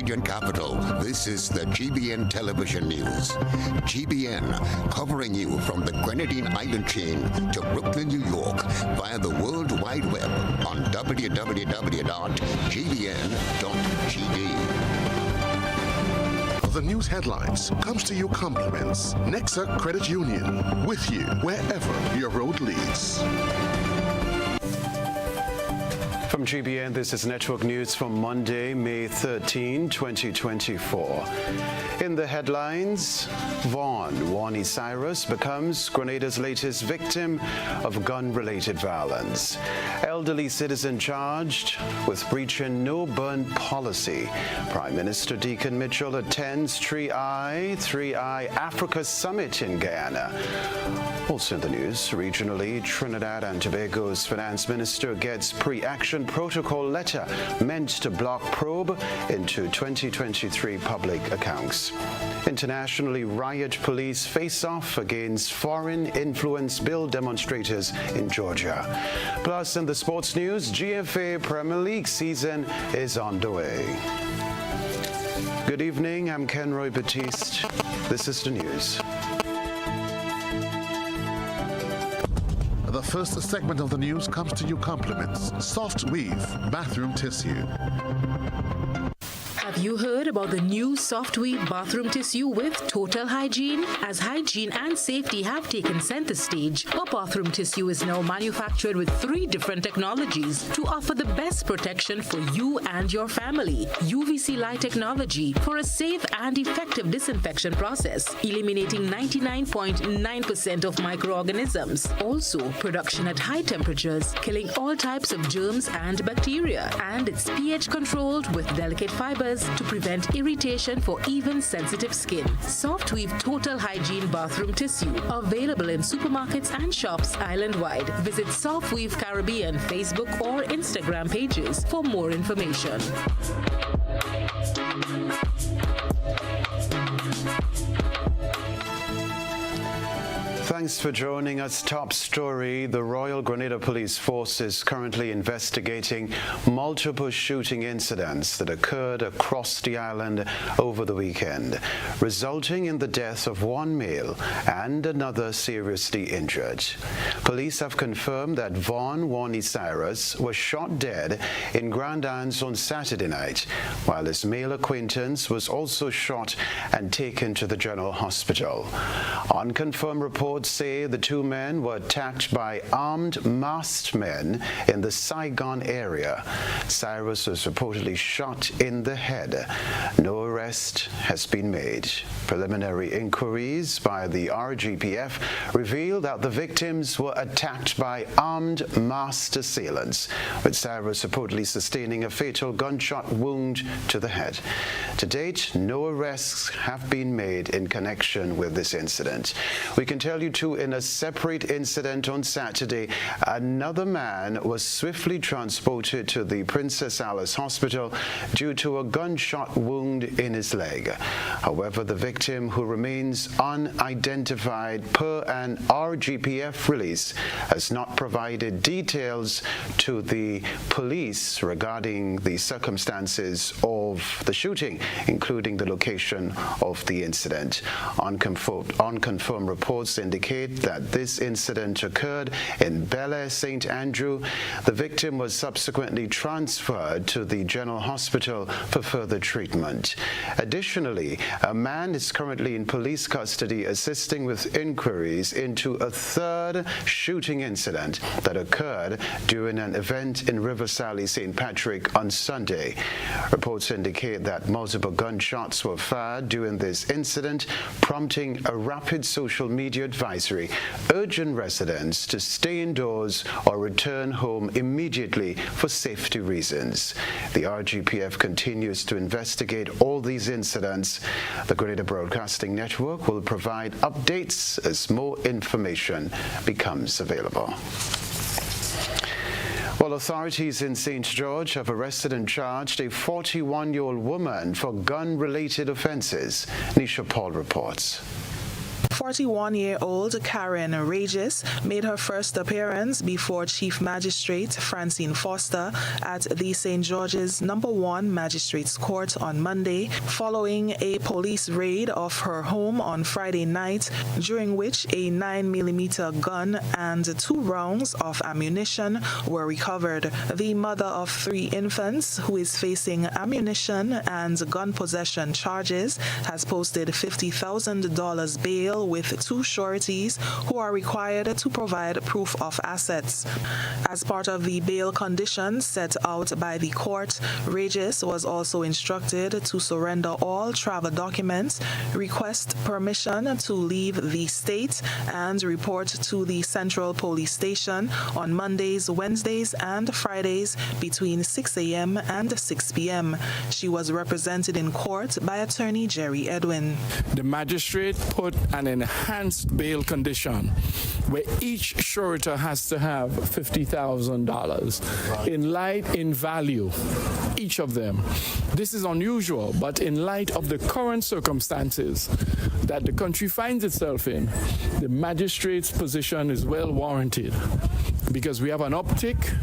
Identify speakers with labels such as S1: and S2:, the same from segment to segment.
S1: region capital, this is the GBN television news. GBN, covering you from the Grenadine Island chain to Brooklyn, New York, via the World Wide Web on www.gbn.gd.
S2: The news headlines comes to you compliments Nexa Credit Union, with you wherever your road leads.
S3: From GBN, this is Network News for Monday, May 13, 2024. In the headlines, Wani Cyrus becomes Grenada's latest victim of gun-related violence. Elderly citizen charged with breaching no-burn policy. Prime Minister Deacon Mitchell attends 3I Africa Summit in Guyana. Also in the news, regionally, Trinidad and Tobago's finance minister gets pre-action protocol letter meant to block probe into 2023 public accounts. Internationally, riot police face off against foreign influence bill demonstrators in Georgia. Plus, in the sports news, GFA Premier League season is underway. Good evening, I'm Kenroy Baptiste. This is the news.
S2: The first segment of the news comes to you compliments Soft Weave Bathroom Tissue.
S4: Have you heard about the new Soft Weave bathroom tissue with total hygiene? As hygiene and safety have taken center stage, our bathroom tissue is now manufactured with 3 different technologies to offer the best protection for you and your family. UVC light technology for a safe and effective disinfection process, eliminating 99.9% of microorganisms. Also, production at high temperatures, killing all types of germs and bacteria. And it's pH controlled with delicate fibers to prevent irritation for even sensitive skin. Soft Weave Total Hygiene Bathroom Tissue, available in supermarkets and shops island-wide. Visit Soft Weave Caribbean Facebook or Instagram pages for more information.
S3: Thanks for joining us. Top story, the Royal Grenada Police Force is currently investigating multiple shooting incidents that occurred across the island over the weekend, resulting in the death of 1 male and another seriously injured. Police have confirmed that Wani Cyrus was shot dead in Grand Anse on Saturday night, while his male acquaintance was also shot and taken to the General Hospital. Unconfirmed reports say the 2 men were attacked by armed masked men in the Saigon area. Cyrus was reportedly shot in the head. No arrest has been made. Preliminary inquiries by the RGPF reveal that the victims were attacked by armed masked assailants, with Cyrus reportedly sustaining a fatal gunshot wound to the head. To date, no arrests have been made in connection with this incident. We can tell you too, in a separate incident on Saturday, another man was swiftly transported to the Princess Alice Hospital due to a gunshot wound in his leg. However, the victim, who remains unidentified per an RGPF release, has not provided details to the police regarding the circumstances of the shooting, including the location of the incident. Unconfirmed reports indicate that this incident occurred in Bel Air St. Andrew. The victim was subsequently transferred to the General Hospital for further treatment. Additionally, a man is currently in police custody assisting with inquiries into a 3rd shooting incident that occurred during an event in River Sally, St. Patrick on Sunday. Reports indicate that multiple gunshots were fired during this incident, prompting a rapid social media advisory urging residents to stay indoors or return home immediately for safety reasons. The RGPF continues to investigate all these incidents. The Grenada Broadcasting Network will provide updates as more information becomes available. Well, authorities in St. George have arrested and charged a 41-year-old woman for gun-related offenses. Nisha Paul reports.
S5: 41-year-old Karen Regis made her first appearance before Chief Magistrate Francine Foster at the St. George's No. 1 Magistrates Court on Monday, following a police raid of her home on Friday night, during which a 9mm gun and 2 rounds of ammunition were recovered. The mother of 3 infants, who is facing ammunition and gun possession charges, has posted $50,000 bail with 2 sureties who are required to provide proof of assets. As part of the bail conditions set out by the court, Regis was also instructed to surrender all travel documents, request permission to leave the state, and report to the Central Police Station on Mondays, Wednesdays, and Fridays between 6 a.m. and 6 p.m. She was represented in court by attorney Jerry Edwin.
S6: The magistrate put an enhanced bail condition where each surety has to have $50,000 in value, each of them. This is unusual, but in light of the current circumstances that the country finds itself in, the magistrate's position is well warranted because we have an uptick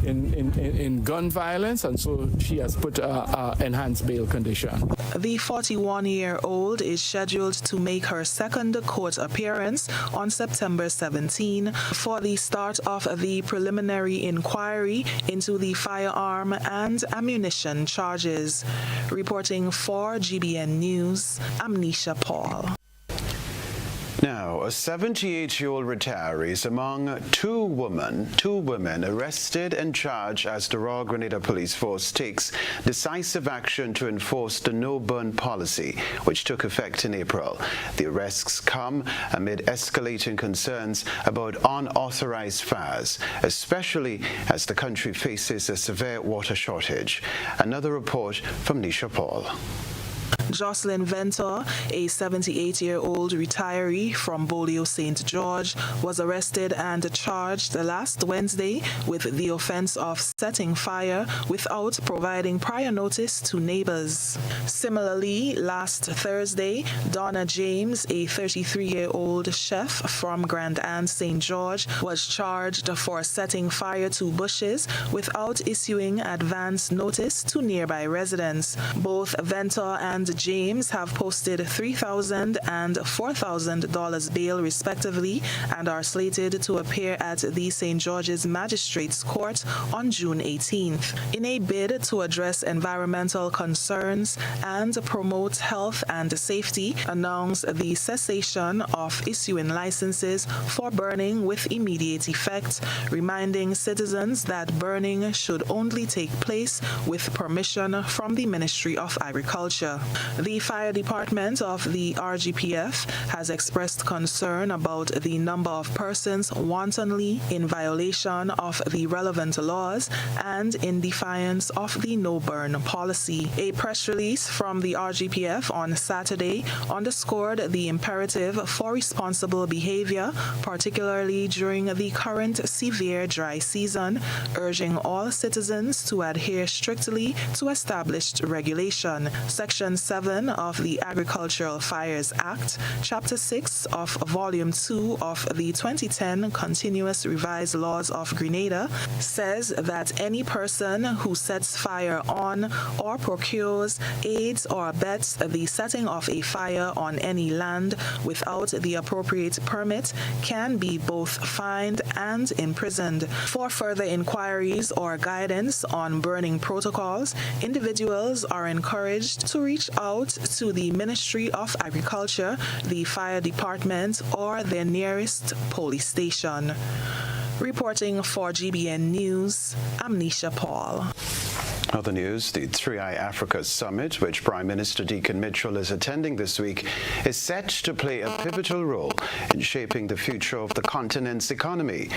S6: in gun violence, and so she has put an enhanced bail condition.
S5: The 41-year-old is scheduled to make her second court appearance on September 17 for the start of the preliminary inquiry into the firearm and ammunition charges. Reporting for GBN News, I'm Nisha Paul.
S3: Now, a 78-year-old retiree is among two women arrested and charged as the Royal Grenada Police Force takes decisive action to enforce the no-burn policy, which took effect in April. The arrests come amid escalating concerns about unauthorized fires, especially as the country faces a severe water shortage. Another report from Nisha Paul.
S5: Jocelyn Ventor, a 78-year-old retiree from Bolio St. George, was arrested and charged last Wednesday with the offense of setting fire without providing prior notice to neighbors. Similarly, last Thursday, Donna James, a 33-year-old chef from Grand Anse St. George, was charged for setting fire to bushes without issuing advance notice to nearby residents. Both Ventor and James have posted $3,000 and $4,000 bail respectively and are slated to appear at the St. George's Magistrates Court on June 18th. In a bid to address environmental concerns and promote health and safety, announce the cessation of issuing licenses for burning with immediate effect, reminding citizens that burning should only take place with permission from the Ministry of Agriculture. The fire department of the RGPF has expressed concern about the number of persons wantonly in violation of the relevant laws and in defiance of the no-burn policy. A press release from the RGPF on Saturday underscored the imperative for responsible behavior, particularly during the current severe dry season, urging all citizens to adhere strictly to established regulation. Section 7 of the Agricultural Fires Act, Chapter 6 of Volume 2 of the 2010 Continuous Revised Laws of Grenada says that any person who sets fire on or procures, aids, or abets the setting of a fire on any land without the appropriate permit can be both fined and imprisoned. For further inquiries or guidance on burning protocols, individuals are encouraged to reach out to the Ministry of Agriculture, the Fire Department, or their nearest police station. Reporting for GBN News, I'm Nisha Paul.
S3: Other news, the 3i Africa Summit, which Prime Minister Deacon Mitchell is attending this week, is set to play a pivotal role in shaping the future of the continent's economy.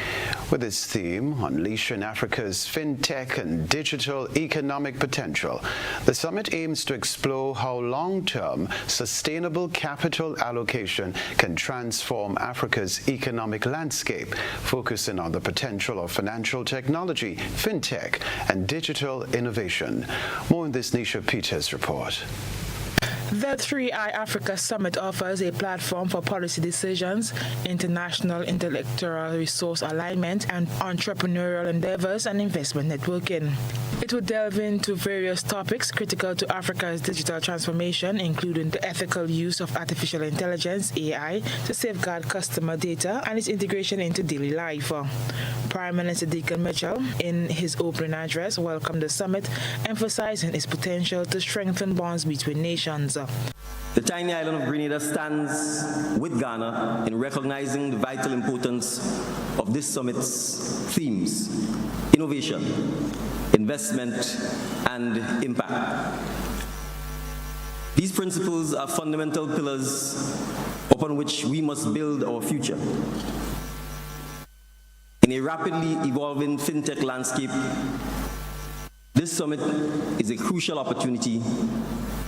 S3: With its theme, Unleashing Africa's FinTech and Digital Economic Potential, the summit aims to explore how long-term sustainable capital allocation can transform Africa's economic landscape, focusing on the potential of financial technology, FinTech, and digital innovation. More in this Nisha Peters report.
S5: The 3i Africa Summit offers a platform for policy decisions, international intellectual resource alignment, and entrepreneurial endeavors and investment networking. It will delve into various topics critical to Africa's digital transformation, including the ethical use of artificial intelligence, AI, to safeguard customer data and its integration into daily life. Prime Minister Deacon Mitchell, in his opening address, welcomed the summit, emphasizing its potential to strengthen bonds between nations.
S7: The tiny island of Grenada stands with Ghana in recognizing the vital importance of this summit's themes: innovation, investment, and impact. These principles are fundamental pillars upon which we must build our future. In a rapidly evolving fintech landscape, this summit is a crucial opportunity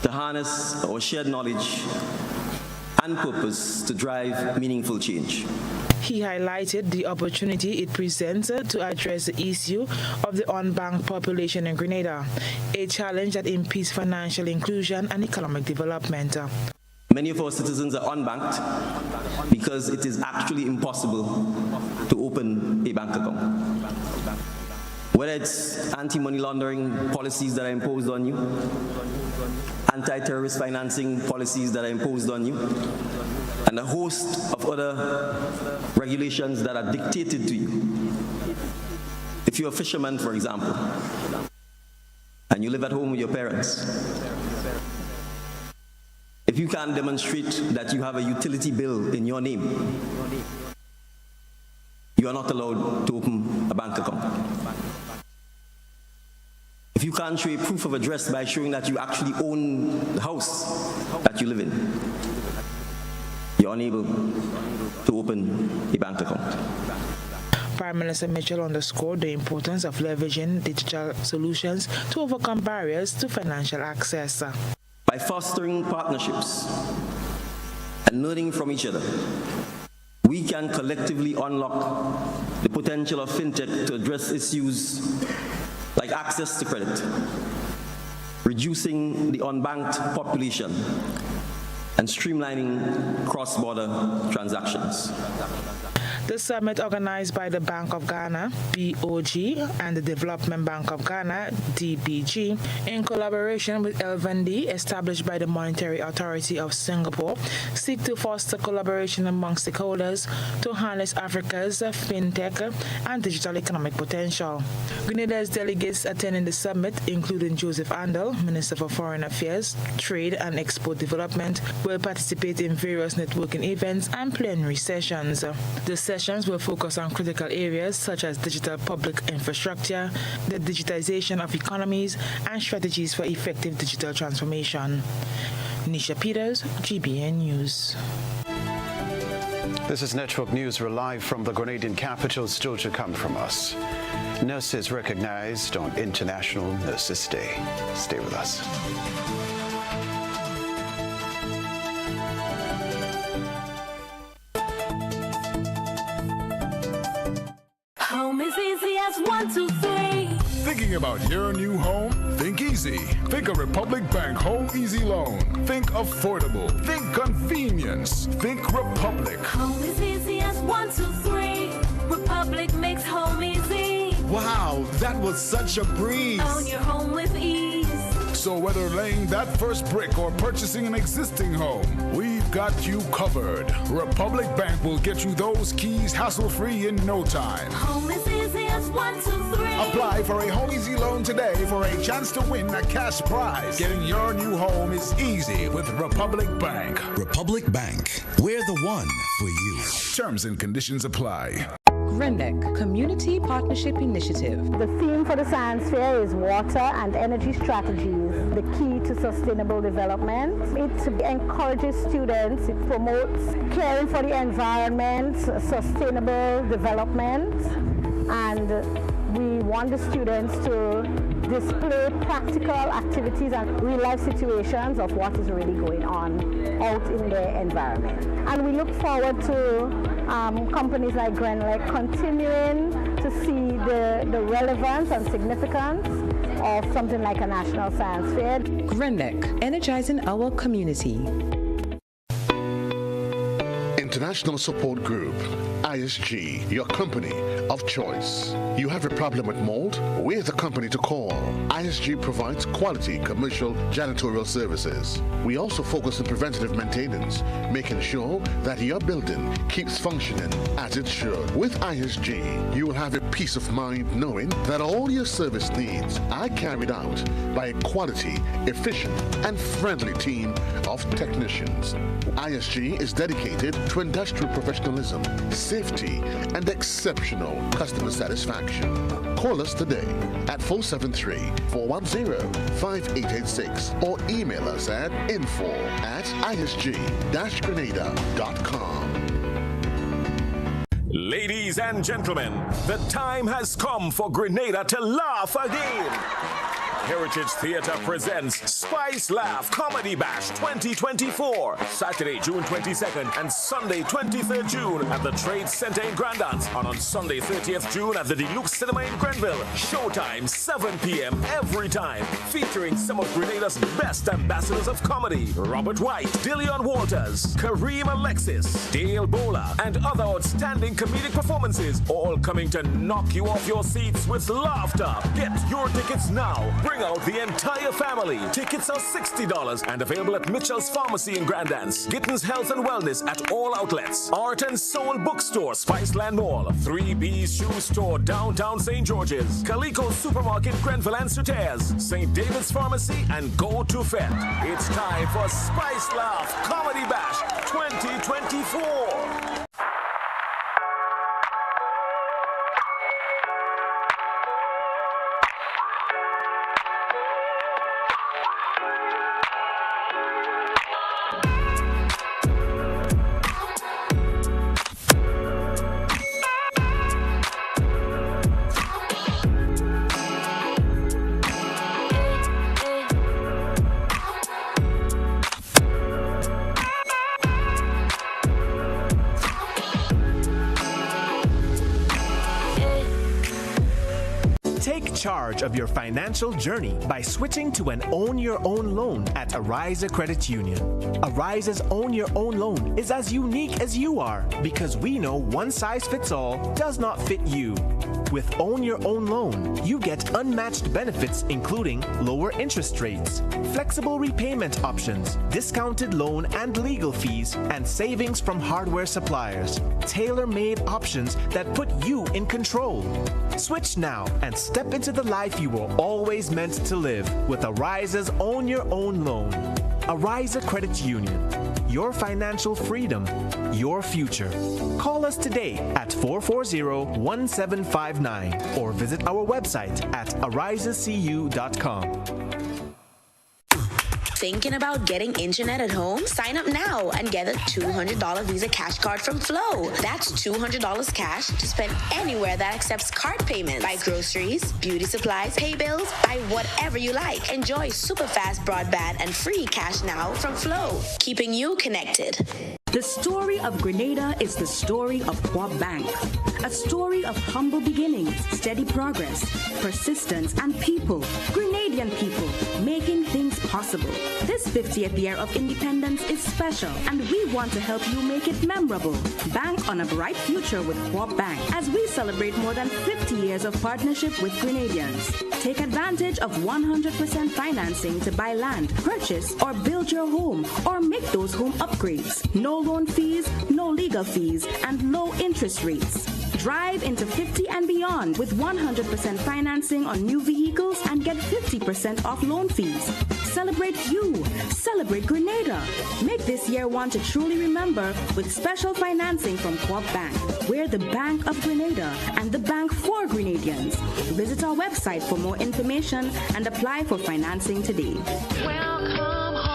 S7: to harness our shared knowledge and purpose to drive meaningful change.
S5: He highlighted the opportunity it presents to address the issue of the unbanked population in Grenada, a challenge that impedes financial inclusion and economic development.
S7: Many of our citizens are unbanked because it is actually impossible to open a bank account. Whether it's anti-money laundering policies that are imposed on you, anti-terrorist financing policies that are imposed on you, and a host of other regulations that are dictated to you. If you're a fisherman, for example, and you live at home with your parents, if you can't demonstrate that you have a utility bill in your name, you are not allowed to open a bank account. If you can't show a proof of address by showing that you actually own the house that you live in, you're unable to open a bank account.
S5: Prime Minister Mitchell underscored the importance of leveraging digital solutions to overcome barriers to financial access.
S7: By fostering partnerships and learning from each other, we can collectively unlock the potential of fintech to address issues like access to credit, reducing the unbanked population, and streamlining cross-border transactions.
S5: The summit, organized by the Bank of Ghana, BOG, and the Development Bank of Ghana, DBG, in collaboration with LVND, established by the Monetary Authority of Singapore, seek to foster collaboration among stakeholders to harness Africa's fintech and digital economic potential. Grenada's delegates attending the summit, including Joseph Andel, Minister for Foreign Affairs, Trade and Export Development, will participate in various networking events and plenary sessions. The sessions will focus on critical areas such as digital public infrastructure, the digitization of economies, and strategies for effective digital transformation. Nisha Peters, GBN News.
S3: This is Network News. We're live from the Grenadian capital, still to come from us. Nurses recognized on International Nurses Day. Stay with us.
S8: Home is easy as 1, 2, 3.
S9: Thinking about your new home? Think easy. Think a Republic Bank Home Easy Loan. Think affordable. Think convenience. Think Republic.
S8: Home is easy as 1, 2, 3. Republic makes home easy.
S9: Wow, that was such a breeze.
S8: Own your home with ease.
S9: So whether laying that first brick or purchasing an existing home, we've got you covered. Republic Bank will get you those keys hassle-free in no time.
S8: Home is easy as 1, 2, 3.
S9: Apply for a Home Easy Loan today for a chance to win a cash prize. Getting your new home is easy with Republic Bank.
S10: Republic Bank, we're the one for you.
S9: Terms and conditions apply.
S11: GRENEC Community Partnership Initiative.
S12: The theme for the science fair is water and energy strategies, the key to sustainable development. It encourages students, it promotes caring for the environment, sustainable development, and we want the students to display practical activities and real-life situations of what is really going on out in their environment. And we look forward to companies like GRENEC continuing to see the relevance and significance of something like a national science fair.
S11: GBN, energizing our community.
S2: International Support Group, ISG, your company of choice. You have a problem with mold? We're the company to call. ISG provides quality commercial janitorial services. We also focus on preventative maintenance, making sure that your building keeps functioning as it should. With ISG, you will have a peace of mind knowing that all your service needs are carried out by a quality, efficient, and friendly team of technicians. ISG is dedicated to industrial professionalism, safety, and exceptional customer satisfaction. Call us today at 473-410-5886 or email us at info@isg-grenada.com.
S13: Ladies and gentlemen, the time has come for Grenada to laugh again. Heritage Theatre presents Spice Laugh Comedy Bash 2024, Saturday, June 22nd and Sunday, 23rd June at the Trade Center in Grandance, and on Sunday, 30th June at the Deluxe Cinema in Grenville. Showtime, 7 p.m. every time, featuring some of Grenada's best ambassadors of comedy, Robert White, Dillion Walters, Kareem Alexis, Dale Bowler, and other outstanding comedic performances, all coming to knock you off your seats with laughter. Get your tickets now. Bring out the entire family. Tickets are $60 and available at Mitchell's Pharmacy in Grandance, Gittins Health and Wellness at all outlets, Art and Soul Bookstore, Spiceland Mall, 3B's Shoe Store, downtown St. George's, Calico Supermarket, Grenville and Sutairs, St. David's Pharmacy, and Go to Fet. It's time for Spice Laugh Comedy Bash 2024.
S14: Take charge of your financial journey by switching to an Own Your Own loan at Ariza Credit Union. Ariza's Own Your Own loan is as unique as you are because we know one size fits all does not fit you. With Own Your Own loan, you get unmatched benefits including lower interest rates, flexible repayment options, discounted loan and legal fees, and savings from hardware suppliers. Tailor-made options that put you in control. Switch now and step into the life you were always meant to live with Ariza's Own Your Own loan. Ariza Credit Union. Your financial freedom, your future. Call us today at 440-1759 or visit our website at arizacu.com.
S15: Thinking about getting internet at home? Sign up now and get a $200 Visa cash card from Flow. That's $200 cash to spend anywhere that accepts card payments. Buy groceries, beauty supplies, pay bills, buy whatever you like. Enjoy super fast broadband and free cash now from Flow, keeping you connected.
S16: The story of Grenada is the story of Coop Bank. A story of humble beginnings, steady progress, persistence, and people. Grenadian people making things possible. This 50th year of independence is special, and we want to help you make it memorable. Bank on a bright future with Coop Bank as we celebrate more than 50 years of partnership with Grenadians. Take advantage of 100% financing to buy land, purchase, or build your home, or make those home upgrades. No loan fees, no legal fees, and low interest rates. Drive into 50 and beyond with 100% financing on new vehicles and get 50% off loan fees. Celebrate you. Celebrate Grenada. Make this year one to truly remember with special financing from Coop Bank. We're the Bank of Grenada and the bank for Grenadians. Visit our website for more information and apply for financing today.
S8: Welcome home.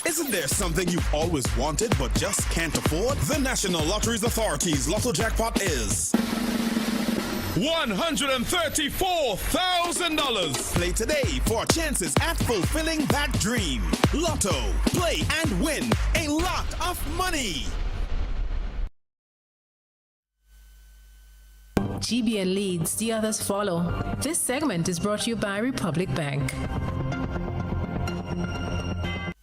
S10: Isn't there something you've always wanted but just can't afford? The National Lotteries Authority's Lotto Jackpot is $134,000. Play today for chances at fulfilling that dream. Lotto. Play and win a lot of money.
S17: GBN leads, the others follow. This segment is brought to you by Republic Bank.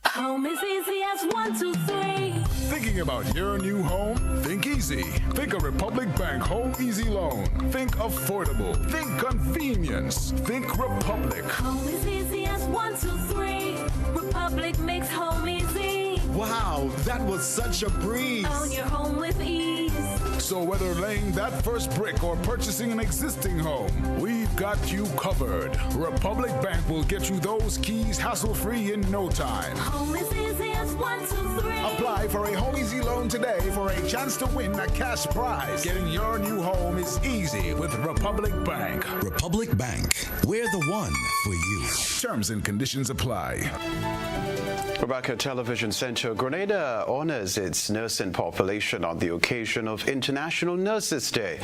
S8: Home is easy as 1, 2, 3.
S9: Thinking about your new home? Think easy. Think a Republic Bank Home Easy Loan. Think affordable. Think convenience. Think Republic.
S8: Home is easy as 1, 2, 3. Republic makes home easy.
S10: Wow, that was such a breeze.
S8: Own your home with ease.
S9: So whether laying that first brick or purchasing an existing home, we've got you covered. Republic Bank will get you those keys hassle-free in no time.
S8: Home is easy as 1, 2, 3.
S9: Apply for a Home Easy Loan today for a chance to win a cash prize. Getting your new home is easy with Republic Bank.
S18: Republic Bank, we're the one for you.
S9: Terms and conditions apply.
S3: Rebecca Television Center, Grenada honors its nursing population on the occasion of International Nurses Day,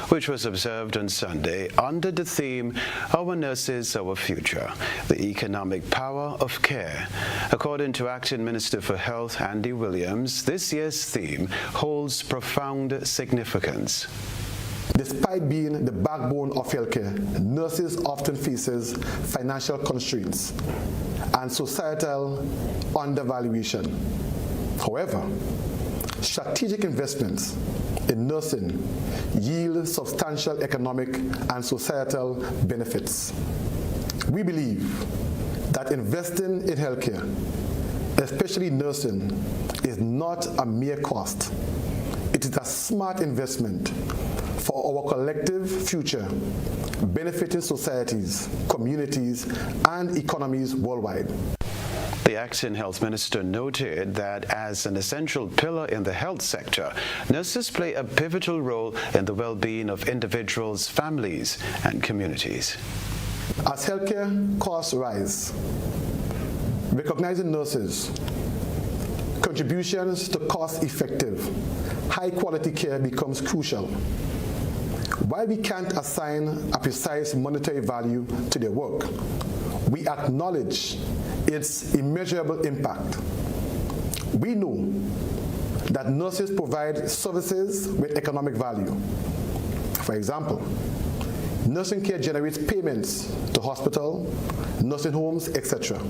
S3: which was observed on Sunday under the theme, Our Nurses, Our Future, the Economic Power of Care. According to Acting Minister for Health, Andy Williams, this year's theme holds profound significance.
S19: Despite being the backbone of healthcare, nurses often faces financial constraints and societal undervaluation. However, strategic investments in nursing yield substantial economic and societal benefits. We believe that investing in healthcare, especially nursing, is not a mere cost. It is a smart investment for our collective future, benefiting societies, communities, and economies worldwide.
S3: The acting health minister noted that as an essential pillar in the health sector, nurses play a pivotal role in the well-being of individuals, families, and communities.
S19: As healthcare costs rise, recognizing nurses' contributions to cost-effective, high-quality care becomes crucial. While we can't assign a precise monetary value to their work, we acknowledge its immeasurable impact. We know that nurses provide services with economic value. For example, nursing care generates payments to hospital, nursing homes, etc.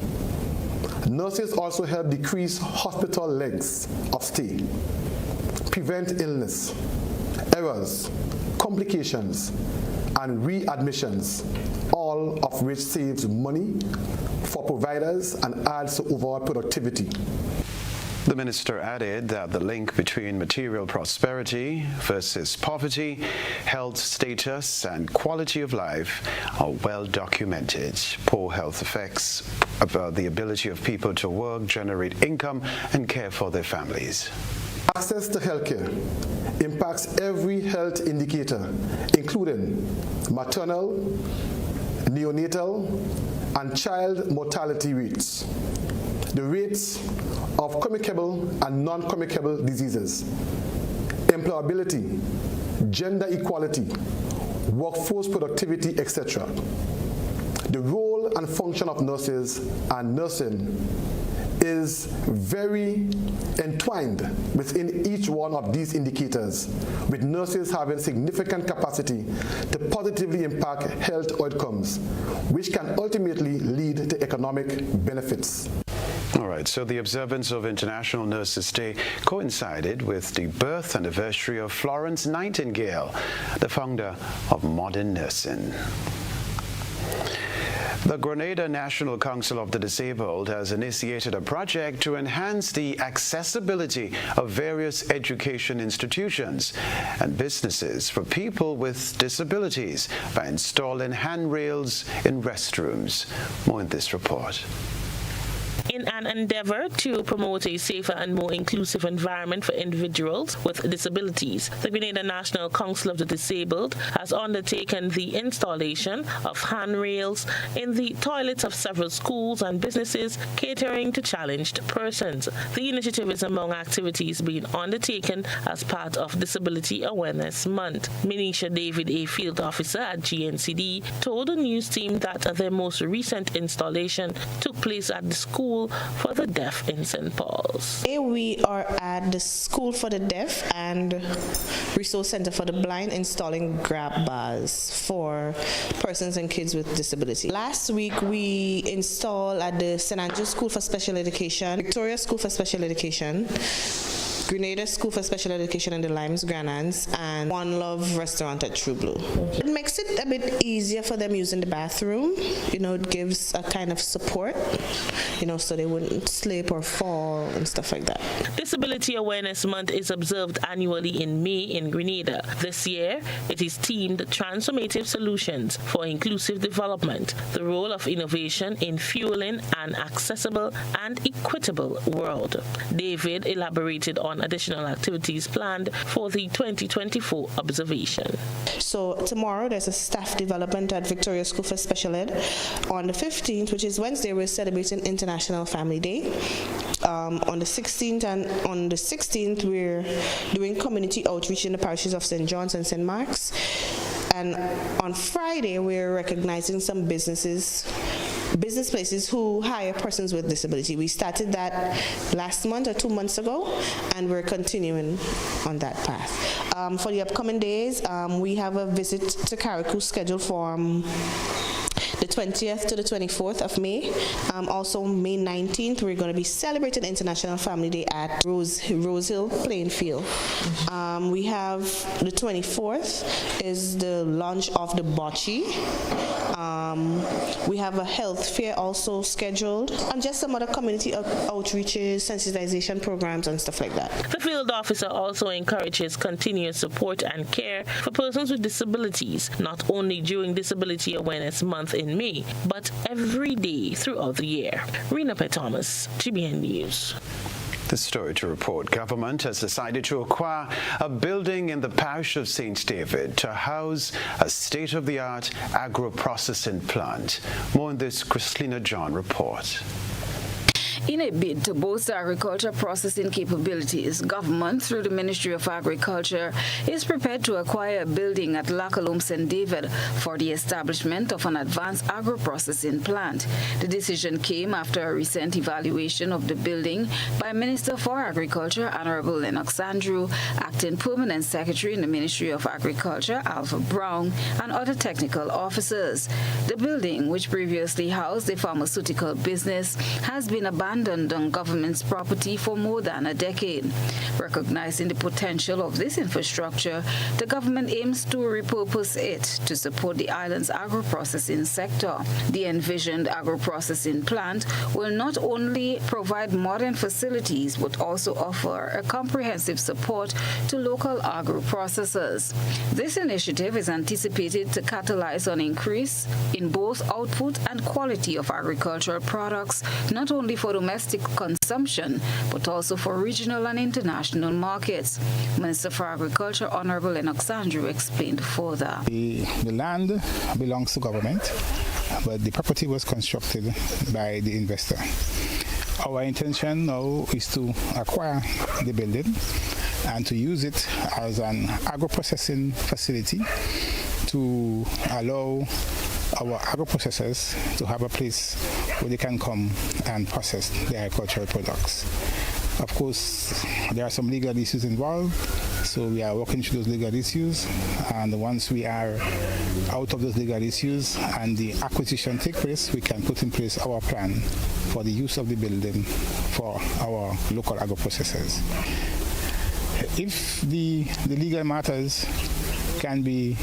S19: Nurses also help decrease hospital lengths of stay, prevent illness, errors, complications, and readmissions, all of which saves money for providers and adds to overall productivity.
S3: The minister added that the link between material prosperity versus poverty, health status, and quality of life are well documented. Poor health affects the ability of people to work, generate income, and care for their families.
S19: Access to healthcare impacts every health indicator, including maternal, neonatal, and child mortality rates, the rates of communicable and non-communicable diseases, employability, gender equality, workforce productivity, etc. The role and function of nurses and nursing is very entwined within each one of these indicators, with nurses having significant capacity to positively impact health outcomes, which can ultimately lead to economic benefits.
S3: All right, so the observance of International Nurses Day coincided with the birth anniversary of Florence Nightingale, the founder of modern nursing. The Grenada National Council of the Disabled has initiated a project to enhance the accessibility of various education institutions and businesses for people with disabilities by installing handrails in restrooms. More in this report.
S20: In an endeavor to promote a safer and more inclusive environment for individuals with disabilities, the Grenada National Council of the Disabled has undertaken the installation of handrails in the toilets of several schools and businesses catering to challenged persons. The initiative is among activities being undertaken as part of Disability Awareness Month. Minisha David, a field officer at GNCD, told the news team that their most recent installation took place at the school for the Deaf in St. Paul's.
S21: Today we are at the School for the Deaf and Resource Center for the Blind installing grab bars for persons and kids with disability. Last week we installed at the St. Andrew's School for Special Education, Victoria School for Special Education, Grenada School for Special Education in the Limes Granans, and One Love Restaurant at True Blue. It makes it a bit easier for them using the bathroom. It gives a kind of support, so they wouldn't slip or fall and stuff like that.
S20: Disability Awareness Month is observed annually in May in Grenada. This year, it is themed Transformative Solutions for Inclusive Development, the role of innovation in fueling an accessible and equitable world. David elaborated on additional activities planned for the 2024 observation.
S21: So tomorrow there's a staff development at Victoria School for Special Ed. On the 15th, which is Wednesday, we're celebrating International Family Day. On the 16th and on the 16th, we're doing community outreach in the parishes of St. John's and St. Mark's. And on Friday, we're recognizing some business places who hire persons with disability. We started that last month or 2 months ago, and we're continuing on that path. For the upcoming days, we have a visit to Carriacou scheduled for the 20th to the 24th of May. Also, May 19th, we're going to be celebrating International Family Day at Rose Hill Plainfield. We have the 24th is the launch of the bocce. We have a health fair also scheduled, and just some other community outreaches, sensitization programs, and stuff like that.
S20: The field officer also encourages continuous support and care for persons with disabilities, not only during Disability Awareness Month in May, but every day throughout the year. Rena P. Thomas, GBN News.
S3: The story to report. Government has decided to acquire a building in the parish of St. David to house a state-of-the-art agro-processing plant. More on this Christina John report.
S22: In a bid to boost agriculture processing capabilities, government, through the Ministry of Agriculture, is prepared to acquire a building at Lackalum St. David for the establishment of an advanced agro-processing plant. The decision came after a recent evaluation of the building by Minister for Agriculture, Honorable Lennox Andrew, Acting Permanent Secretary in the Ministry of Agriculture, Alpha Brown, and other technical officers. The building, which previously housed a pharmaceutical business, has been abandoned on government's property for more than a decade. Recognizing the potential of this infrastructure, the government aims to repurpose it to support the island's agro-processing sector. The envisioned agro-processing plant will not only provide modern facilities but also offer a comprehensive support to local agro-processors. This initiative is anticipated to catalyze an increase in both output and quality of agricultural products, not only for domestic consumption, but also for regional and international markets. Minister for Agriculture, Honorable Lennox Andrew, explained further.
S23: The land belongs to government, but the property was constructed by the investor. Our intention now is to acquire the building and to use it as an agro-processing facility to allow our agro-processors to have a place where they can come and process their agricultural products. Of course, there are some legal issues involved, so we are working through those legal issues, and once we are out of those legal issues and the acquisition takes place, we can put in place our plan for the use of the building for our local agro-processors. If the legal matters can be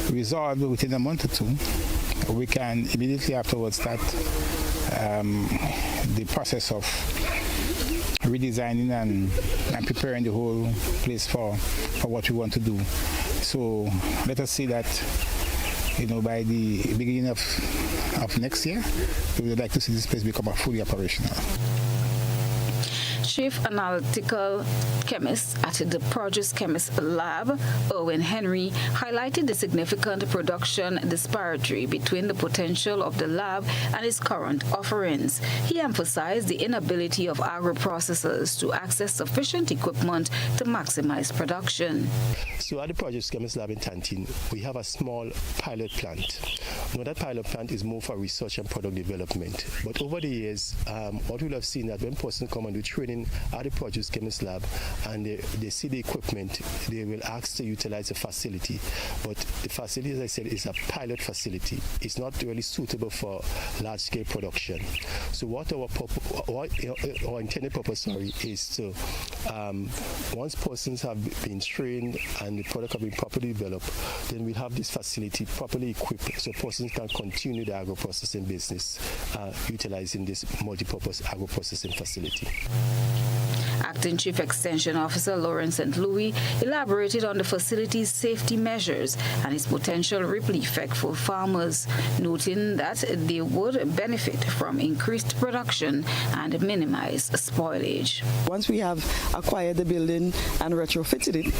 S23: resolved within a month or two, we can immediately afterwards start the process of redesigning and preparing the whole place for what we want to do. So let us see that, by the beginning of next year, we would like to see this place become fully operational.
S22: Chief Analytical Chemist at the Produce Chemist Lab, Erwin Henry, highlighted the significant production disparity between the potential of the lab and its current offerings. He emphasized the inability of agro-processors to access sufficient equipment to maximize production.
S1: So at the Produce Chemist Lab in Tantin, we have a small pilot plant. Now that pilot plant is more for research and product development. But over the years, what we'll have seen that when persons come and do training at the Produce Chemist Lab and they see the equipment, they will ask to utilize the facility. But the facility, as I said, is a pilot facility. It's not really suitable for large-scale production. So what our intended purpose, is to, once persons have been trained and the product have been properly developed, then we'll have this facility properly equipped so persons can continue the agro-processing business utilizing this multi-purpose agro-processing facility.
S22: Acting Chief Extension Officer Lawrence St. Louis elaborated on the facility's safety measures and its potential ripple effect for farmers, noting that they would benefit from increased production and minimize spoilage.
S4: Once we have acquired the building and retrofitted it,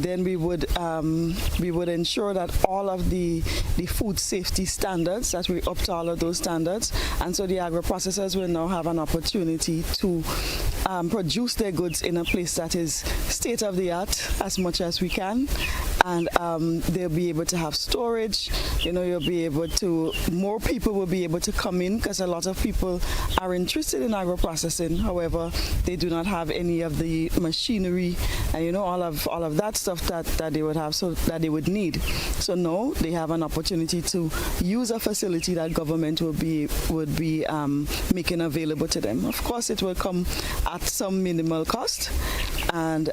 S4: then we would ensure that all of the food safety standards, that we up to all of those standards, and so the agro-processors will now have an opportunity to produce their goods in a place that is state-of-the-art as much as we can, and they'll be able to have storage. You'll be able to, more people will be able to come in because a lot of people are interested in agro-processing. However, they do not have any of the machinery and all of that stuff that they would have, so that they would need. So now they have an opportunity to use a facility that government would be making available to them. Of course, it will come at some minimal cost, and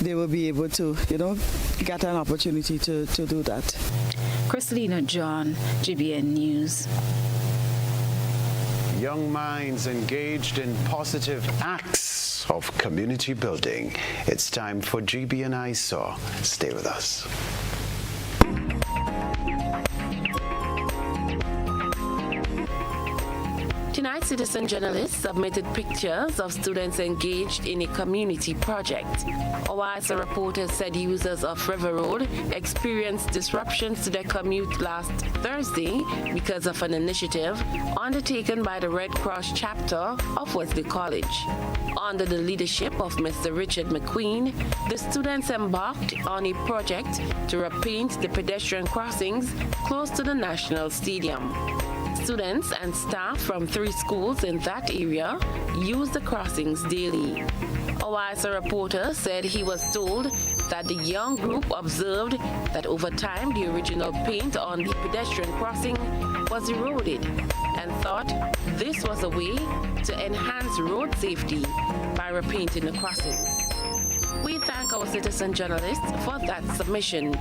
S4: they will be able to, get an opportunity to do that.
S22: Christina John, GBN News.
S3: Young minds engaged in positive acts of community building. It's time for GBN ISAW. Stay with us.
S6: Tonight, citizen journalists submitted pictures of students engaged in a community project. A reporter said users of River Road experienced disruptions to their commute last Thursday because of an initiative undertaken by the Red Cross chapter of Wesley College. Under the leadership of Mr. Richard McQueen, the students embarked on a project to repaint the pedestrian crossings close to the National Stadium. Students and staff from 3 schools in that area use the crossings daily. A reporter said he was told that the young group observed that over time the original paint on the pedestrian crossing was eroded and thought this was a way to enhance road safety by repainting the crossings. We thank our citizen journalists for that submission.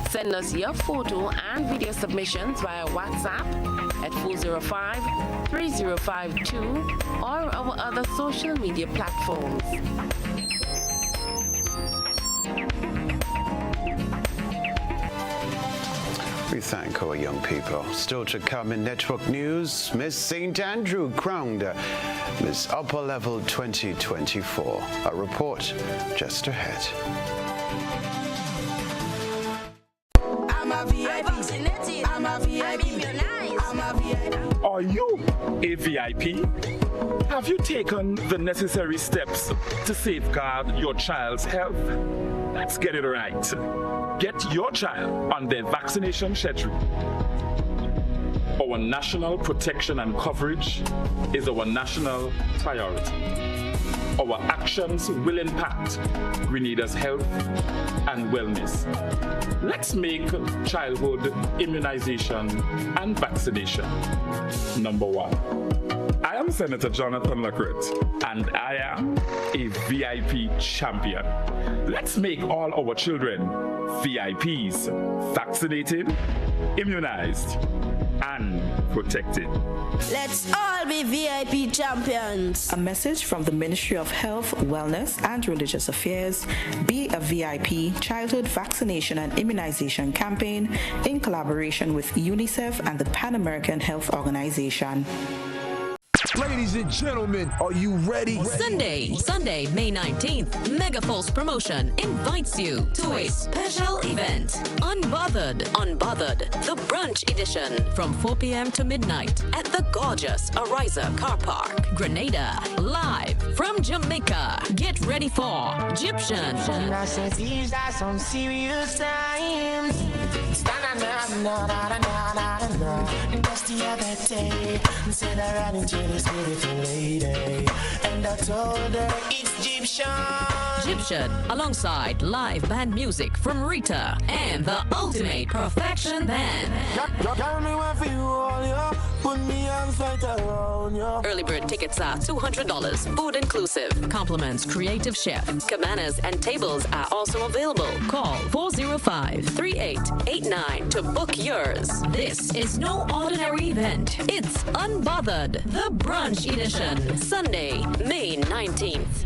S6: Send us your photo and video submissions via WhatsApp at 405-3052 or our other social media platforms.
S3: We thank our young people. Still to come in network news, Miss St. Andrew crowned Miss Upper Level 2024. A report just ahead.
S24: I'm a VIP. I'm a VIP. I'm a VIP.
S25: Are you a VIP? Have you taken the necessary steps to safeguard your child's health? Let's get it right. Get your child on their vaccination schedule. Our national protection and coverage is our national priority. Our actions will impact Grenada's health and wellness. Let's make childhood immunization and vaccination number 1. I am Senator Jonathan Lacrette, and I am a VIP champion. Let's make all our children VIPs, vaccinated, immunized, and protected.
S24: Let's all be VIP champions.
S26: A message from the Ministry of Health, Wellness, and Religious Affairs, Be a VIP Childhood Vaccination and Immunization Campaign in collaboration with UNICEF and the Pan American Health Organization.
S2: Ladies and gentlemen, are you ready?
S5: Sunday, May 19th, Megaforce Promotion invites you to a special event. Unbothered, the brunch edition from 4 p.m. to midnight at the gorgeous Ariza Car Park, Grenada. Live from Jamaica. Get ready for Egyptian.
S7: Some serious times. Just the other day, said I ran into this beautiful lady, and I told her it's
S5: Egyptian, alongside live band music from Rita and the Ultimate Perfection Band. Early bird tickets are $200, food inclusive. Compliments creative chef. Cabanas and tables are also available. Call 405-3889 to book yours. This is no ordinary event. It's Unbothered, the brunch edition. Sunday, May 19th.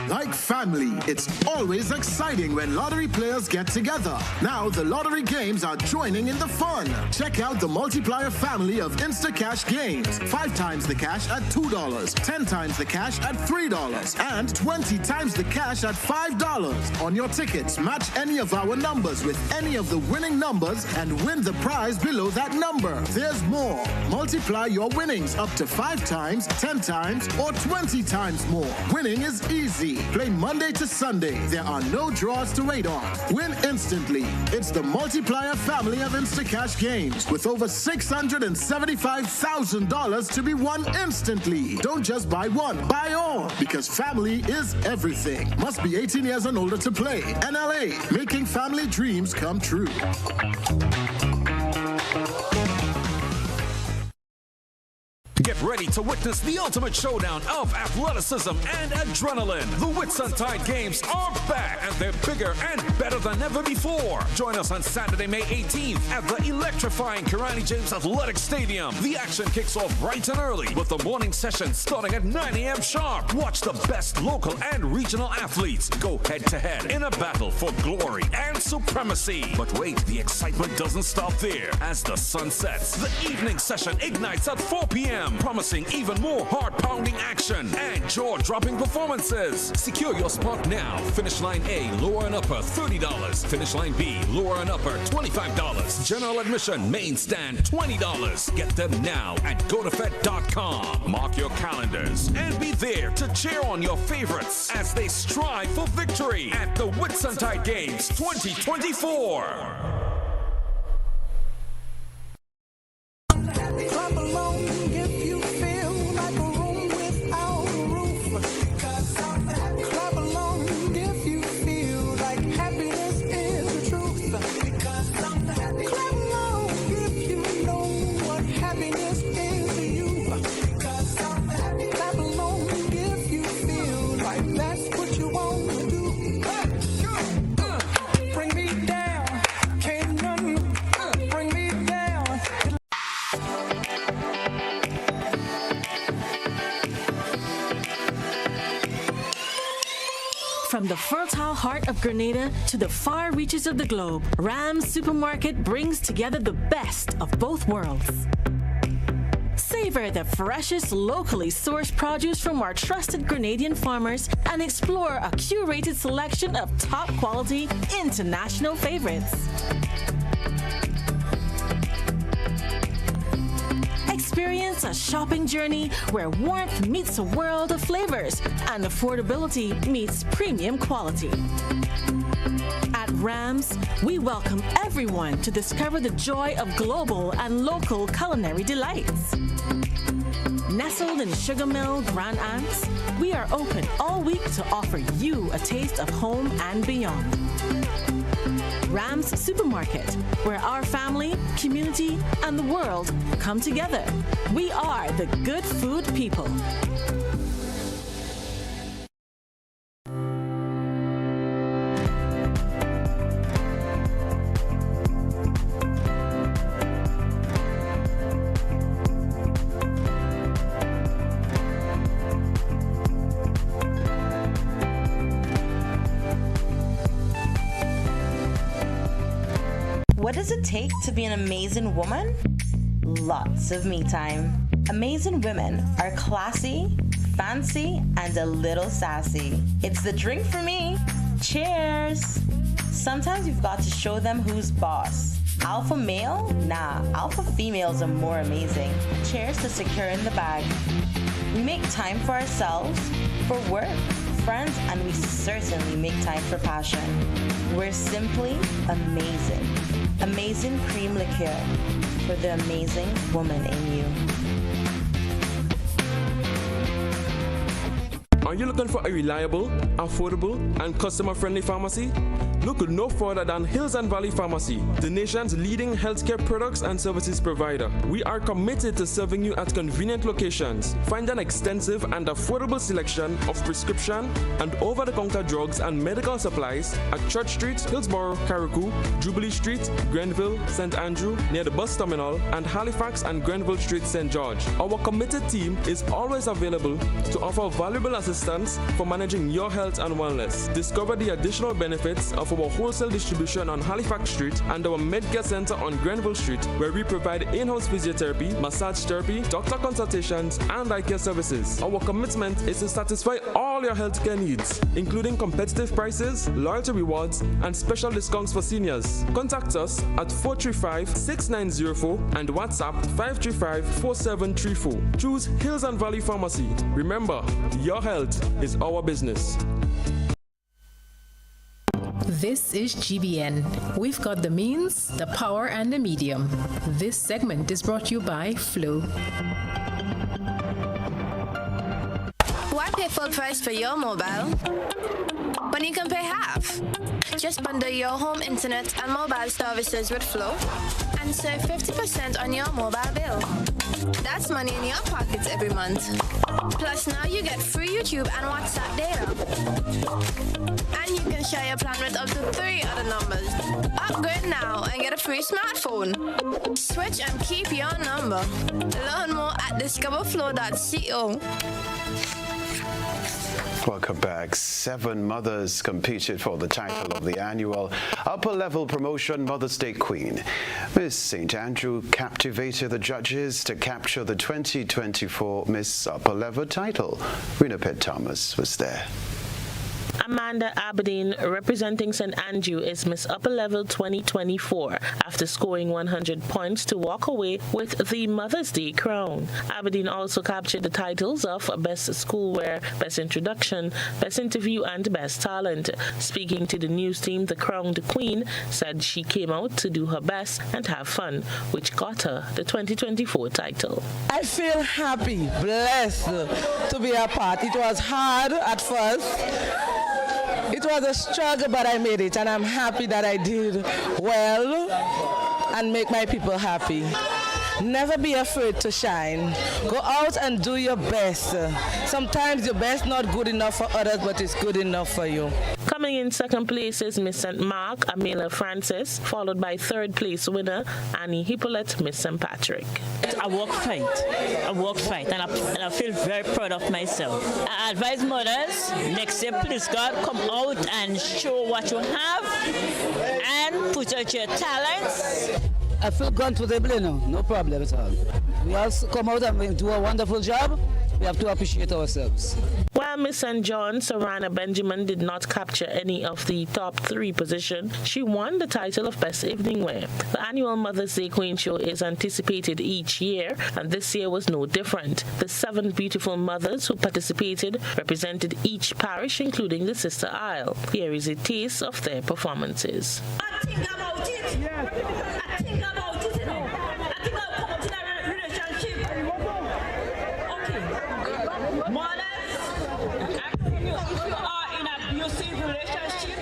S11: Like family, it's always exciting when lottery players get together. Now the lottery games are joining in the fun. Check out the multiplier family of Instacash games. 5 times the cash at $2, 10 times the cash at $3, and 20 times the cash at $5. On your tickets, match any of our numbers with any of the winning numbers and win the prize below that number. There's more. Multiply your winnings up to 5 times, 10 times, or 20 times more. Winning is easy. Play Monday to Sunday. There are no draws to wait on. Win instantly. It's the multiplier family of Instacash games with over $675,000 to be won instantly. Don't just buy one, buy all, because family is everything. Must be 18 years and older to play. NLA, making family dreams come true.
S12: Get ready to witness the ultimate showdown of athleticism and adrenaline. The Whitsuntide Games are back, and they're bigger and better than ever before. Join us on Saturday, May 18th at the electrifying Kirani James Athletic Stadium. The action kicks off bright and early with the morning session starting at 9 a.m. sharp. Watch the best local and regional athletes go head-to-head in a battle for glory and supremacy. But wait, the excitement doesn't stop there. As the sun sets, the evening session ignites at 4 p.m. promising even more heart-pounding action and jaw-dropping performances. Secure your spot now. Finish line A, lower and upper, $30. Finish line B, lower and upper, $25. General admission, main stand, $20. Get them now at gotofed.com. Mark your calendars and be there to cheer on your favorites as they strive for victory at the Whitsuntide Games 2024.
S13: From the fertile heart of Grenada to the far reaches of the globe, Rams Supermarket brings together the best of both worlds. Savor the freshest, locally sourced produce from our trusted Grenadian farmers and explore a curated selection of top-quality international favorites. Experience a shopping journey where warmth meets a world of flavors and affordability meets premium quality. At Rams, we welcome everyone to discover the joy of global and local culinary delights. Nestled in Sugar Mill, Grand Anse, we are open all week to offer you a taste of home and beyond. Rams Supermarket, where our family, community, and the world come together. We are the good food people.
S27: What does it take to be an amazing woman?
S8: lots of me time. Amazing women are classy, fancy, and a little sassy. It's the drink for me. Cheers! Sometimes you've got to show them who's boss. Alpha male? Nah, alpha females are more amazing. Cheers to securing the bag. We make time for ourselves, for work, friends, and we certainly make time for passion. We're simply amazing. Amazing cream liqueur for the amazing woman in you.
S10: Are you looking for a reliable, affordable, and customer-friendly pharmacy? Look no further than Hills and Valley Pharmacy, the nation's leading healthcare products and services provider. We are committed to serving you at convenient locations. Find an extensive and affordable selection of prescription and over-the-counter drugs and medical supplies at Church Street, Hillsborough, Carriacou, Jubilee Street, Grenville, St. Andrew, near the bus terminal, and Halifax and Grenville Street, St. George. Our committed team is always available to offer valuable assistance for managing your health and wellness. Discover the additional benefits of our wholesale distribution on Halifax Street and our Medcare Center on Grenville Street, where we provide in-house physiotherapy, massage therapy, doctor consultations, and eye care services. Our commitment is to satisfy all your healthcare needs, including competitive prices, loyalty rewards, and special discounts for seniors. Contact us at 435-6904 and WhatsApp 535-4734. Choose Hills and Valley Pharmacy. Remember, your health is our business.
S14: This is GBN. We've got the means, the power, and the medium. This segment is brought to you by Flow.
S15: Why pay full price for your mobile when you can pay half? Just bundle your home internet and mobile services with Flow and save 50% on your mobile bill. That's money in your pockets every month. Plus, now you get free YouTube and WhatsApp data. And you can share your plan with up to 3 other numbers. Upgrade now and get a free smartphone. Switch and keep your number. Learn more at discoverflow.co.
S3: Welcome back. 7 mothers competed for the title of the annual upper-level promotion Mother's Day Queen. Miss St. Andrew captivated the judges to capture the 2024 Miss Upper-Level title. Rena Pitt Thomas was there.
S20: Amanda Aberdeen, representing St. Andrew, is Miss Upper Level 2024 after scoring 100 points to walk away with the Mother's Day crown. Aberdeen also captured the titles of Best Schoolwear, Best Introduction, Best Interview, and Best Talent. Speaking to the news team, the crowned queen said she came out to do her best and have fun, which got her the 2024 title.
S16: I feel happy, blessed to be a part. It was hard at first. It was a struggle, but I made it, and I'm happy that I did well and make my people happy. Never be afraid to shine. Go out and do your best. Sometimes your best not good enough for others, but it's good enough for you.
S20: Coming in second place is Miss St. Mark, Amela Francis, followed by third place winner Annie Hippolyte, Miss St. Patrick.
S17: I work fight, and I feel very proud of myself. I advise mothers, next year, please God, come out and show what you have and put out your talents.
S16: I feel comfortable now, no problem at all. We all come out and we do a wonderful job. We have to appreciate ourselves.
S20: While Miss St. John, Sarana Benjamin, did not capture any of the top 3 positions, she won the title of Best Evening Wear. The annual Mother's Day Queen Show is anticipated each year, and this year was no different. The 7 beautiful mothers who participated represented each parish, including the Sister Isle. Here is a taste of their performances.
S27: Think about it. Yes. I think about it, you know. I think I'll come out in a relationship. Okay. Mothers, if you are in an abusive relationship,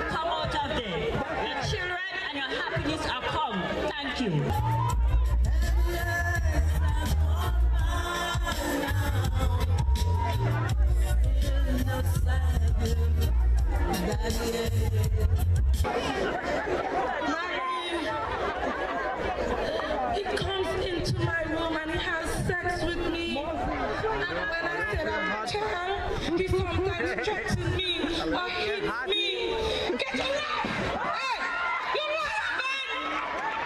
S27: come out of there. Your children and your happiness are come. Thank you. He comes into my room and he has sex with me. And when I said I'm a child, he sometimes threatens me or hits me. Get your life! Hey! You're not a man!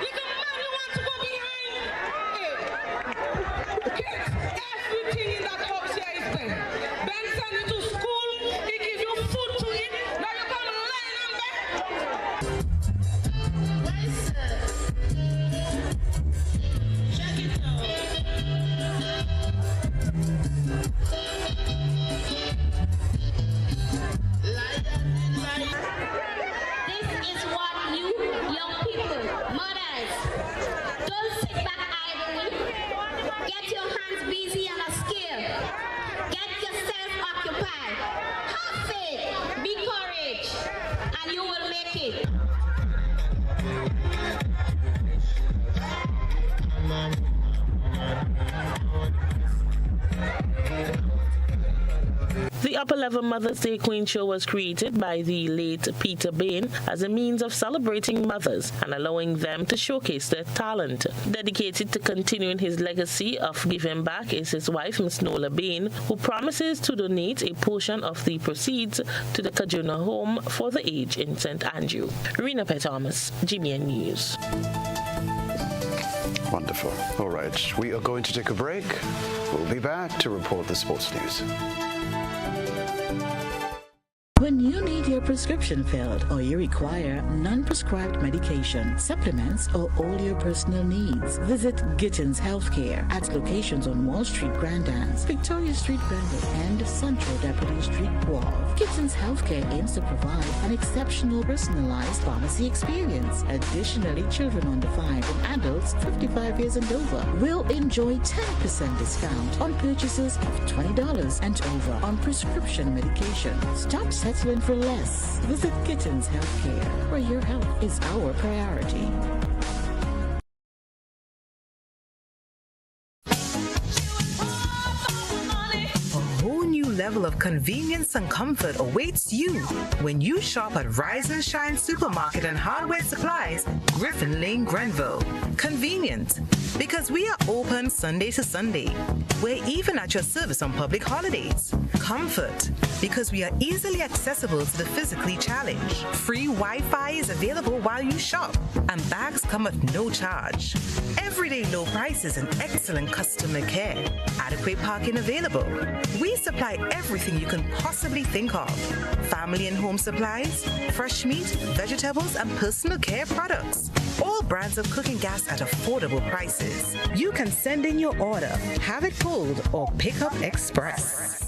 S27: You're a man, you want to go behind! Hey!
S20: The Upper Level Mother's Day Queen Show was created by the late Peter Bain as a means of celebrating mothers and allowing them to showcase their talent. Dedicated to continuing his legacy of giving back is his wife, Miss Nola Bain, who promises to donate a portion of the proceeds to the Kajuna Home for the Aged in St. Andrew. Rena Thomas, GBN News.
S3: Wonderful. All right, we are going to take a break. We'll be back to report the sports news.
S1: When you need your prescription filled or you require non-prescribed medication, supplements, or all your personal needs, visit Gittins Healthcare at locations on Wall Street, Grandans, Victoria Street, Granville, and Central Deputy Street, Wall. Gittins Healthcare aims to provide an exceptional personalized pharmacy experience. Additionally, children under 5 and adults 55 years and over will enjoy 10% discount on purchases of $20 and over on prescription medication. Stop settling for less. Visit Gittins Healthcare, where your health is our priority.
S4: Level of convenience and comfort awaits you when you shop at Rise and Shine Supermarket and Hardware Supplies, Griffin Lane, Grenville. Convenient, because we are open Sunday to Sunday. We're even at your service on public holidays. Comfort, because we are easily accessible to the physically challenged. Free Wi-Fi is available while you shop, and bags come at no charge. Everyday low prices and excellent customer care. Adequate parking available. We supply everything you can possibly think of. Family and home supplies, fresh meat, vegetables, and personal care products. All brands of cooking gas at affordable prices. You can send in your order, have it pulled, or pick up express.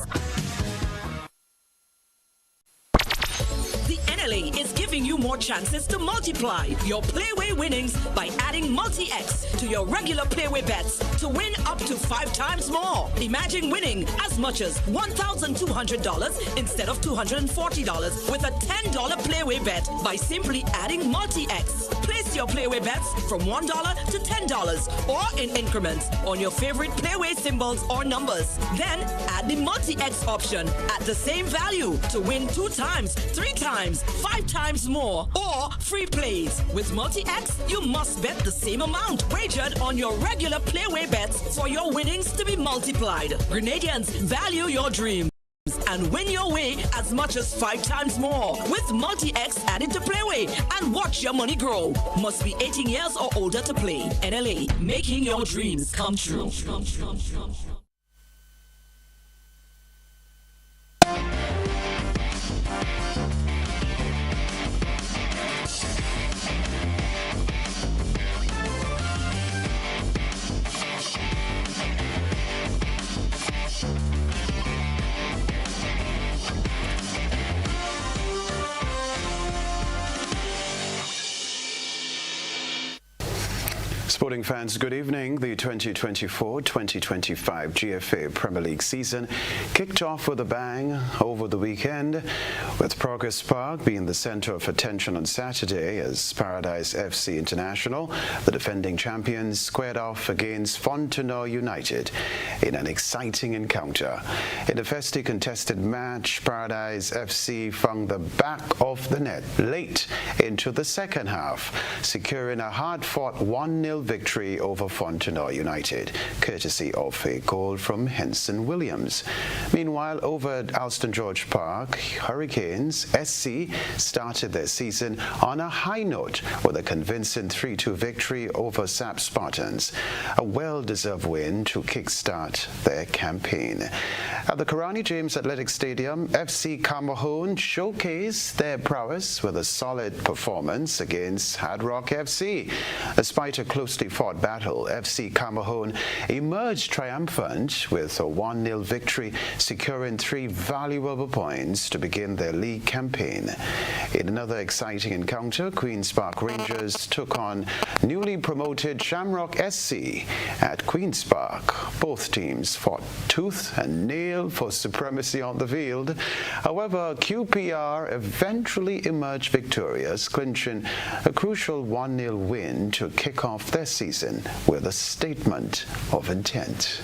S9: NLA is giving you more chances to multiply your Playway winnings by adding Multi-X to your regular Playway bets to win up to 5 times more. Imagine winning as much as $1,200 instead of $240 with a $10 Playway bet by simply adding Multi-X. Place your Playway bets from $1 to $10 or in increments on your favorite Playway symbols or numbers. Then add the Multi-X option at the same value to win 2 times, 3 times, 5 times more, or free plays. With Multi-X, you must bet the same amount wagered on your regular Playway bets for your winnings to be multiplied. Grenadians, value your dreams and win your way as much as 5 times more with Multi-X added to Playway and watch your money grow. Must be 18 years or older to play. NLA, making your dreams come true.
S3: Sporting fans, good evening. The 2024-2025 GFA Premier League season kicked off with a bang over the weekend, with Progress Park being the center of attention on Saturday as Paradise FC International, the defending champions, squared off against Fontenoy United in an exciting encounter. In a fiercely contested match, Paradise FC found the back of the net late into the second half, securing a hard-fought 1-0 victory over Fontenoy United, courtesy of a goal from Henson Williams. Meanwhile, over at Alston George Park, Hurricanes SC started their season on a high note with a convincing 3-2 victory over SAP Spartans, a well-deserved win to kickstart their campaign. At the Karani James Athletic Stadium, FC Cameroon showcased their prowess with a solid performance against Hard Rock FC. Despite a closely fought battle, FC Cameroon emerged triumphant with a 1-0 victory, securing 3 valuable points to begin their league campaign. In another exciting encounter, Queen's Park Rangers took on newly promoted Shamrock SC at Queen's Park. Both teams fought tooth and nail for supremacy on the field. However, QPR eventually emerged victorious, clinching a crucial 1-0 win to kick off their season with a statement of intent.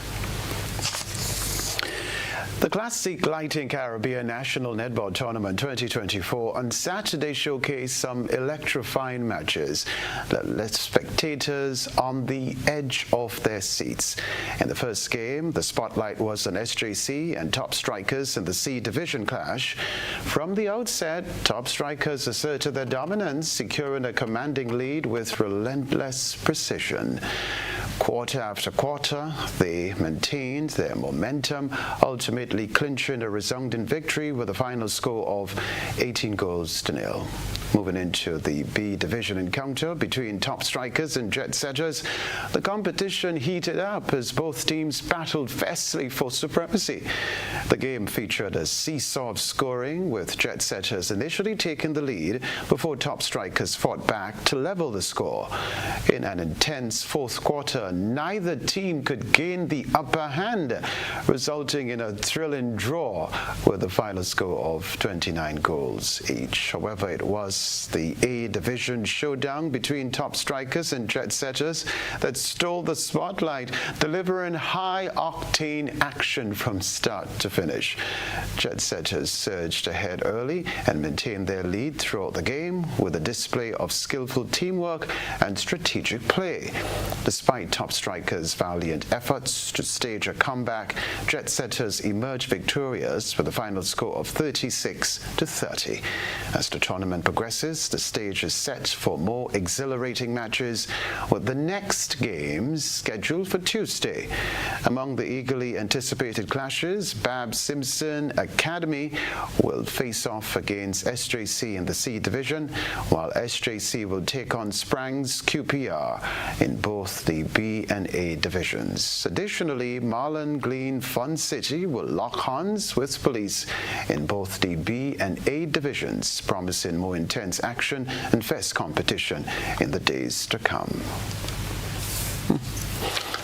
S3: The Classic Lighting Caribbean National Netball Tournament 2024 on Saturday showcased some electrifying matches that left spectators on the edge of their seats. In the first game, the spotlight was on SJC and Top Strikers in the C Division clash. From the outset, Top Strikers asserted their dominance, securing a commanding lead with relentless precision. Quarter after quarter, they maintained their momentum, ultimately clinching a resounding victory with a final score of 18-0. Moving into the B Division encounter between Top Strikers and Jet Setters, the competition heated up as both teams battled fiercely for supremacy. The game featured a seesaw of scoring, with Jet Setters initially taking the lead before Top Strikers fought back to level the score. In an intense fourth quarter, neither team could gain the upper hand, resulting in a thrilling draw with a final score of 29 goals each. However, it was the A Division showdown between Top Strikers and Jet Setters that stole the spotlight, delivering high-octane action from start to finish. Jet Setters surged ahead early and maintained their lead throughout the game with a display of skillful teamwork and strategic play. Despite Top Strikers' valiant efforts to stage a comeback, Jet Setters emerged victorious with a final score of 36-30. As the tournament progresses, the stage is set for more exhilarating matches, with the next games scheduled for Tuesday. Among the eagerly anticipated clashes, Bab Simpson Academy will face off against SJC in the C Division, while SJC will take on Sprang's QPR in both the B and A divisions. Additionally, Marlon Glen Fun City will lock horns with Police in both the B and A divisions, promising more intense action and fierce competition in the days to come.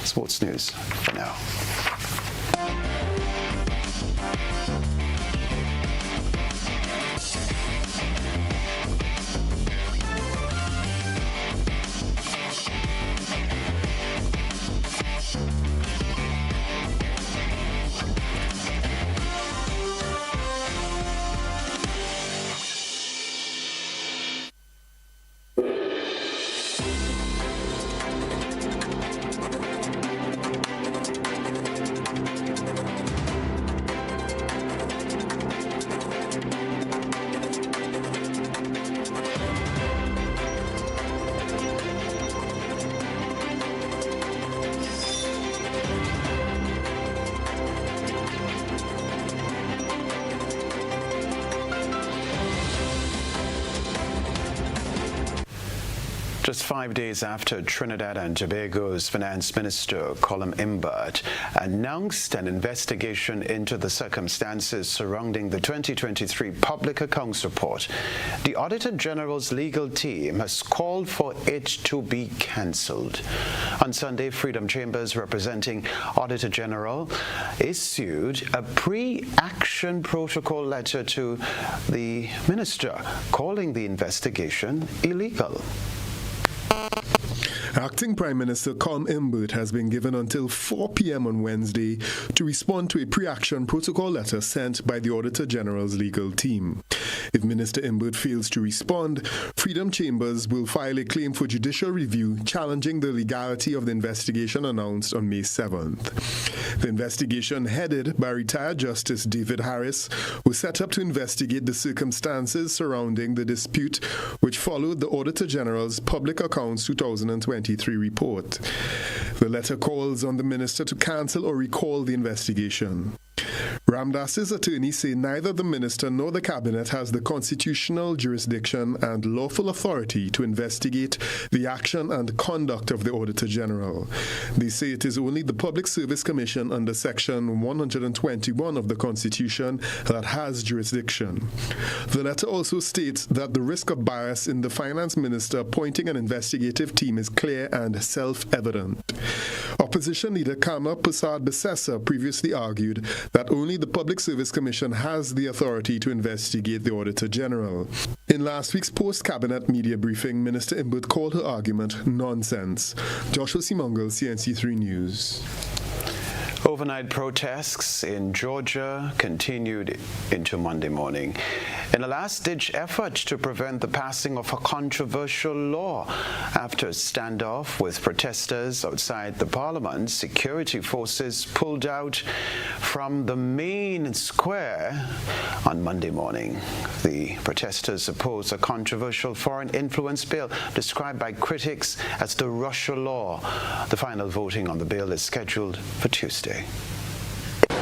S3: Sports news for now. Just 5 days after Trinidad and Tobago's Finance Minister, Colum Imbert, announced an investigation into the circumstances surrounding the 2023 Public Accounts Report, the Auditor General's legal team has called for it to be cancelled. On Sunday, Freedom Chambers, representing Auditor General, issued a pre-action protocol letter to the minister, calling the investigation illegal.
S6: Acting Prime Minister Colum Imbert has been given until 4 p.m. on Wednesday to respond to a pre-action protocol letter sent by the Auditor General's legal team. If Minister Imbert fails to respond, Freedom Chambers will file a claim for judicial review challenging the legality of the investigation announced on May 7th. The investigation, headed by retired Justice David Harris, was set up to investigate the circumstances surrounding the dispute which followed the Auditor General's Public Accounts 2023 report. The letter calls on the minister to cancel or recall the investigation. Ramdas's attorneys say neither the minister nor the cabinet has the constitutional jurisdiction and lawful authority to investigate the action and conduct of the Auditor General. They say it is only the Public Service Commission under Section 121 of the Constitution that has jurisdiction. The letter also states that the risk of bias in the finance minister appointing an investigative team is clear and self-evident. Opposition leader Kamla Persad-Bissessar previously argued that only the Public Service Commission has the authority to investigate the Auditor General. In last week's post-cabinet media briefing, Minister Imbert called her argument nonsense. Joshua Simongal, CNC3 News.
S3: Overnight protests in Georgia continued into Monday morning in a last-ditch effort to prevent the passing of a controversial law. After a standoff with protesters outside the parliament, security forces pulled out from the main square on Monday morning. The protesters oppose a controversial foreign influence bill described by critics as the Russia law. The final voting on the bill is scheduled for Tuesday.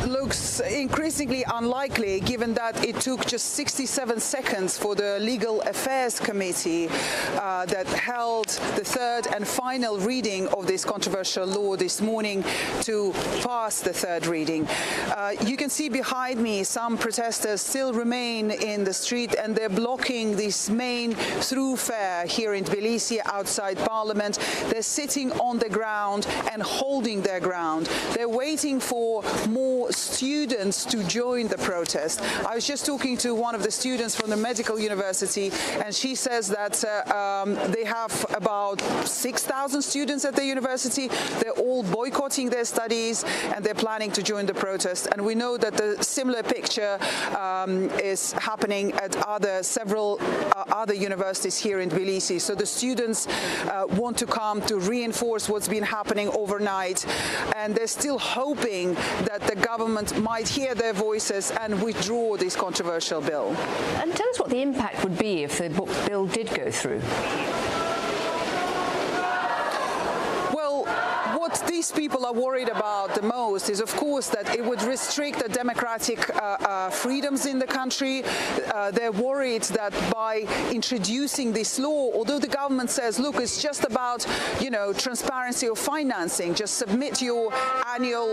S18: Looks increasingly unlikely given that it took just 67 seconds for the Legal Affairs Committee that held the third and final reading of this controversial law this morning to pass the third reading. You can see behind me some protesters still remain in the street and they're blocking this main thoroughfare here in Tbilisi outside Parliament. They're sitting on the ground and holding their ground. They're waiting for more students to join the protest. I was just talking to one of the students from the medical university, and she says that they have about 6,000 students at the university. They're all boycotting their studies and they're planning to join the protest. And we know that the similar picture is happening at several other universities here in Tbilisi. So the students want to come to reinforce what's been happening overnight, and they're still hoping that the government might hear their voices and withdraw this controversial bill.
S19: And tell us what the impact would be if the bill did go through.
S18: What these people are worried about the most is, of course, that it would restrict the democratic freedoms in the country. They're worried that by introducing this law, although the government says, look, it's just about, transparency of financing, just submit your annual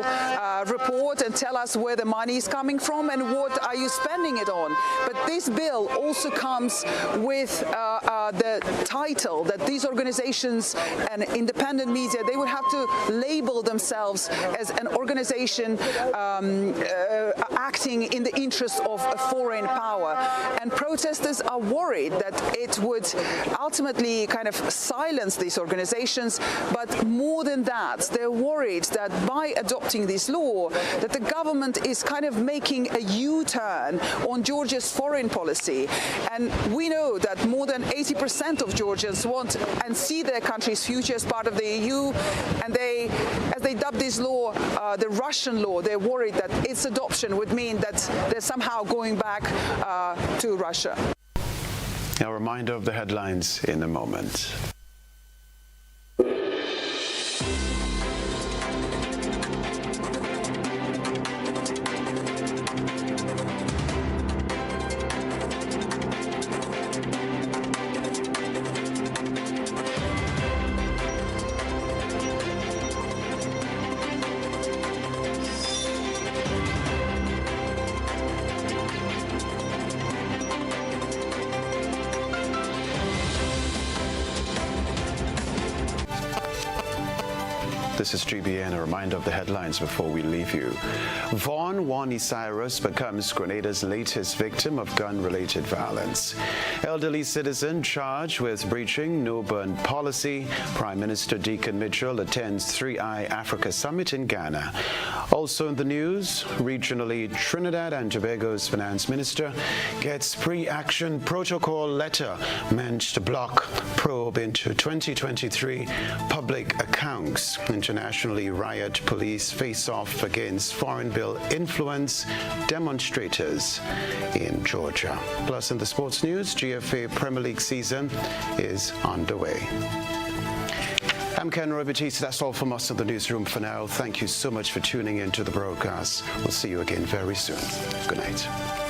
S18: report and tell us where the money is coming from and what are you spending it on. But this bill also comes with the title that these organizations and independent media, they would have to label themselves as an organization acting in the interest of a foreign power. And protesters are worried that it would ultimately kind of silence these organizations. But more than that, they're worried that by adopting this law, that the government is kind of making a U-turn on Georgia's foreign policy. And we know that more than 80% of Georgians want and see their country's future as part of the EU. And as they dub this law, the Russian law, they're worried that its adoption would mean that they're somehow going back to Russia.
S3: A reminder of the headlines in a moment. This is GBN, a reminder of the headlines before we leave you. Vaughn Wani Cyrus becomes Grenada's latest victim of gun-related violence. Elderly citizen charged with breaching no-burn policy. Prime Minister Deacon Mitchell attends 3i Africa Summit in Ghana. Also in the news, regionally, Trinidad and Tobago's finance minister gets pre-action protocol letter meant to block probe into 2023 public accounts. Internationally, riot police face off against foreign bill influence demonstrators in Georgia. Plus, in the sports news, GFA Premier League season is underway. I'm Kenroy, Baptiste. That's all from us in the newsroom for now. Thank you so much for tuning in to the broadcast. We'll see you again very soon. Good night.